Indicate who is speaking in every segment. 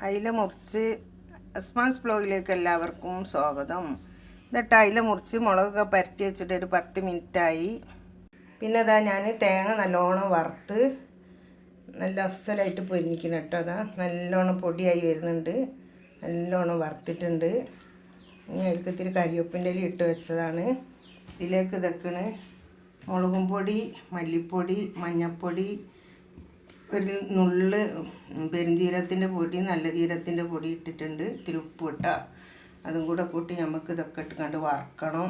Speaker 1: അയില മുറിച്ച് അസ്മാസ് ബ്ലോഗിലേക്ക് എല്ലാവർക്കും സ്വാഗതം. എന്നിട്ട് അയില മുറിച്ച് മുളകൊക്കെ പരത്തി വെച്ചിട്ട് ഒരു 10 മിനിറ്റായി. പിന്നെ അതാ ഞാൻ തേങ്ങ നല്ലോണം വറുത്ത് നല്ല അസലായിട്ട് പൊരിഞ്ഞിരിക്കണം കേട്ടോ. അതാ നല്ലോണം പൊടിയായി വരുന്നുണ്ട്, നല്ലോണം വറുത്തിട്ടുണ്ട്. ഇനി അതിലേക്ക് ഇത്തിരി കരിവേപ്പിൻ്റെ ഇല ഇട്ട് വെച്ചതാണ്. ഇതിലേക്ക് ഇതൊക്കെയാണ് മുളകും പൊടി, മല്ലിപ്പൊടി, മഞ്ഞൾപ്പൊടി, ഒരു നുള്ള് പെരുംജീരകത്തിൻ്റെ പൊടി, നല്ല ജീരകത്തിൻ്റെ പൊടി ഇട്ടിട്ടുണ്ട്. ഇത്തിരി ഉപ്പ് ഇട്ടാൽ അതും കൂടെ കൂട്ടി നമുക്ക് ഇതൊക്കെ ഇട്ടുകൊണ്ട് വറക്കണം.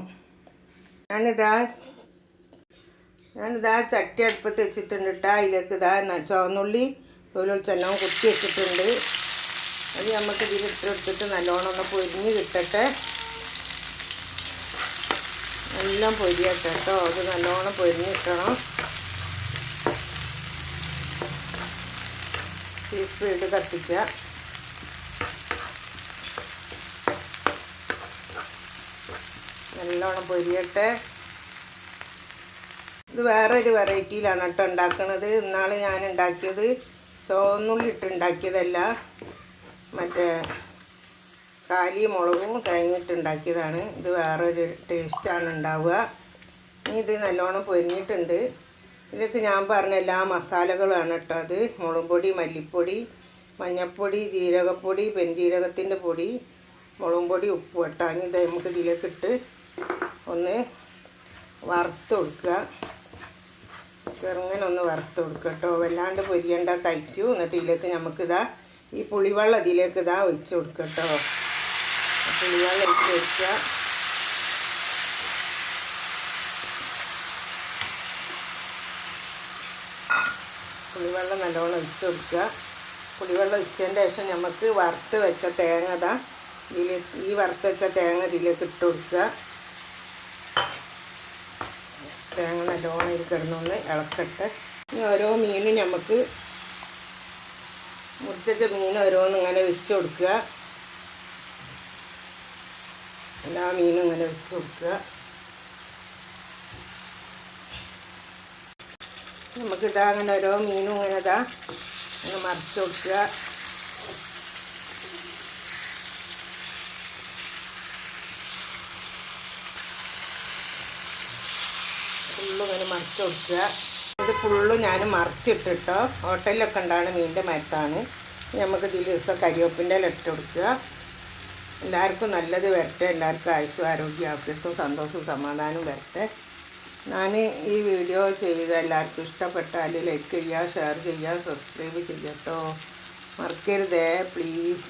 Speaker 1: ഞാനിതാ ചട്ടി അടുപ്പത്ത് വെച്ചിട്ടുണ്ട് കേട്ടോ. അതിലേക്ക് ചുവന്നുള്ളി തൊലിച്ചെല്ലാം കുത്തി വെച്ചിട്ടുണ്ട്. അത് നമുക്ക് ഇതിലിട്ടെടുത്തിട്ട് നല്ലോണം ഒന്ന് പൊരിഞ്ഞ് കിട്ടട്ടെ. എല്ലാം പൊരിയട്ടെ കേട്ടോ. അത് നല്ലോണം പൊരിഞ്ഞ് കിട്ടണം. ഈ സ്പീഡ് കത്തിക്കുക. നല്ലോണം പൊരിയട്ടെ. ഇത് വേറൊരു വെറൈറ്റിയിലാണ് കേട്ടോ ഉണ്ടാക്കുന്നത്. ഇന്നാൾ ഞാൻ ഉണ്ടാക്കിയത് ചുവന്നുള്ളി ഇട്ട് ഉണ്ടാക്കിയതല്ല, മറ്റേ കാലി മുളകും തേങ്ങയിട്ട് ഉണ്ടാക്കിയതാണ്. ഇത് വേറൊരു ടേസ്റ്റാണ് ഉണ്ടാവുക. ഇനി ഇത് നല്ലോണം പൊരിഞ്ഞിട്ടുണ്ട്. ഇതിലേക്ക് ഞാൻ പറഞ്ഞ എല്ലാ മസാലകളാണ് കേട്ടോ. അത് മുളക് പൊടി, മല്ലിപ്പൊടി, മഞ്ഞൾപ്പൊടി, ജീരകപ്പൊടി, പെരുംജീരകത്തിൻ്റെ പൊടി, മുളക് പൊടി, ഉപ്പ് കേട്ടോ. ഇനി ഇത് നമുക്ക് ഇതിലേക്ക് ഇട്ട് ഒന്ന് വറുത്ത് കൊടുക്കുക. ചെറുങ്ങനെ ഒന്ന് വറുത്ത് കൊടുക്കുക കേട്ടോ. വല്ലാണ്ട് പൊരിയേണ്ട, കഴിക്കൂ. എന്നിട്ട് ഇതിലേക്ക് നമുക്കിതാ ഈ പുളിവെള്ളം ഇതിലേക്ക് ഒഴിച്ച് കൊടുക്കുക കേട്ടോ. പുളിവെള്ളം ഒഴിച്ച് വെക്കുക. പുളിവെള്ളം നല്ലോണം ഒഴിച്ച് കൊടുക്കുക. പുളിവെള്ളം ഒഴിച്ചതിൻ്റെ ശേഷം നമുക്ക് വറുത്ത് വെച്ച തേങ്ങ ഈ വറുത്ത് വെച്ച തേങ്ങ ഇതിലേക്ക് ഇട്ട് കൊടുക്കുക. തേങ്ങ നല്ലോണം ഇത് കിടന്നൊന്ന് ഇളക്കട്ടെ. ഇനി ഓരോ മീനും നമുക്ക് മുറിച്ച മീൻ ഓരോന്നും ഇങ്ങനെ വെച്ച് കൊടുക്കുക. എല്ലാ മീനും ഇങ്ങനെ വെച്ച് കൊടുക്കുക. നമുക്കിതാ അങ്ങനെ ഓരോ മീനും ഇങ്ങനെ അങ്ങനെ മറിച്ച് കൊടുക്കുക. ഫുള്ളും ഇങ്ങനെ മറിച്ച് കൊടുക്കുക. ഇത് ഫുള്ളും ഞാൻ മറിച്ചിട്ടിട്ടോ. ഹോട്ടലിലൊക്കെ ഉണ്ടാകുന്ന മീനിൻ്റെ മരത്താണ്. നമുക്ക് ഇതിൽ ദിവസം കരിവേപ്പിൻ്റെ ഇല ഇട്ട് കൊടുക്കുക. എല്ലാവർക്കും നല്ലത് വരട്ടെ. എല്ലാവർക്കും ആയുസ്സും ആരോഗ്യം ആഫിയത്തും സന്തോഷവും സമാധാനവും വരട്ടെ. ഞാൻ ഈ വീഡിയോ ചെയ്ത് എല്ലാവർക്കും ഇഷ്ടപ്പെട്ടാൽ ലൈക്ക് ചെയ്യുക, ഷെയർ ചെയ്യുക, സബ്സ്ക്രൈബ് ചെയ്യുക കേട്ടോ. മറക്കരുതേ പ്ലീസ്.